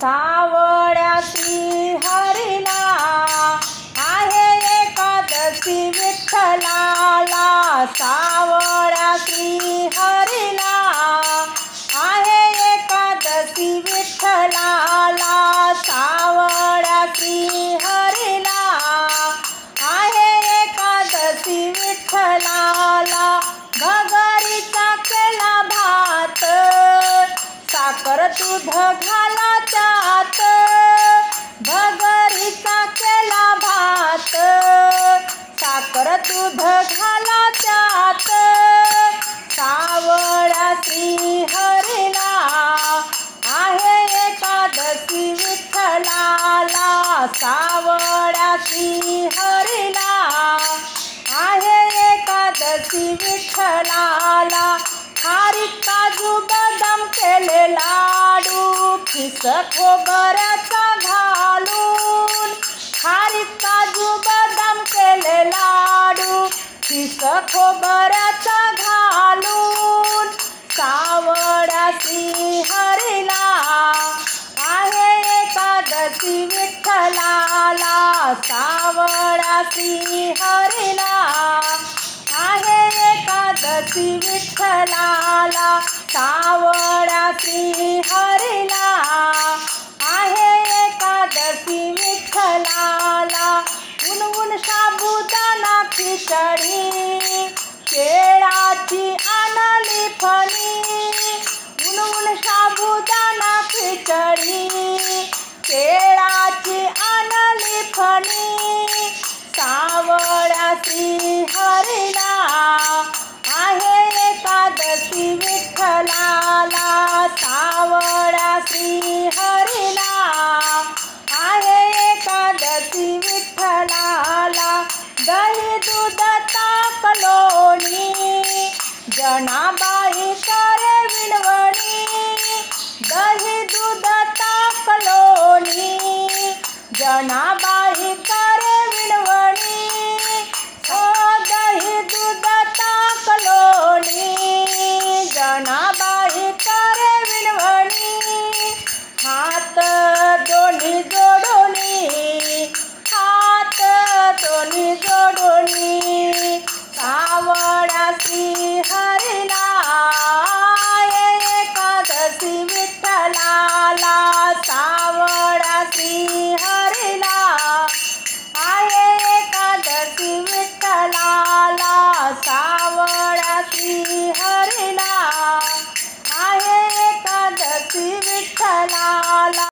सावळ्या श्री हरीला आहे एकादशी विठ्ठलाला। सावळ्या श्री हरीला आहे एकादशी विठ्ठलाला। सावळ्या श्री हरीला आहे एकादशी विठ्ठलाला। भगरीचा केला भात साखर दूध घाला त्यात। भगरीचा केला भात साखर दूध घाला त्यात। सावळ्या श्री हरीला आहे एकादशी विठ्ठलाला। सावळ्या श्री हरीला आहे एकादशी विठ्ठलाला। खारीक काजू बदाम केले लाडू खिस खोबऱ्याचा घालून। खारीक काजू बदाम केले लाडू खिस खोबऱ्याचा घालून। सावळ्या श्री हरीला आहे एकादशी विठ्ठलाला। सावळ्या श्री हरीला आहे एकादशी विठ्ठलाला। सावळ्या श्री हरीला आहे एकादशी विठ्ठलाला। ऊन साबुदाणा खिचडी केळाची आणली फणी। ऊन साबुदाणा खिचडी केळाची आणली फणी। सावळ्या श्री हरीला आहे एकादशी विठ्ठलाला। सावळ्या श्री हरीला आहे एकादशी विठ्ठलाला। दही दूध ताक लोणी जनाबाई करे विणवणी। दही दूध ताक लोणी जनाबाई करे विणवणी। दही दूध ताक लोणी जनाबाई करे विणवणी। हात दोन्ही जोडोनी हात दोन्ही जोडोनी। सावळ्या श्री हरीला एकादशी विठ्ठलाला। सावळ्या श्री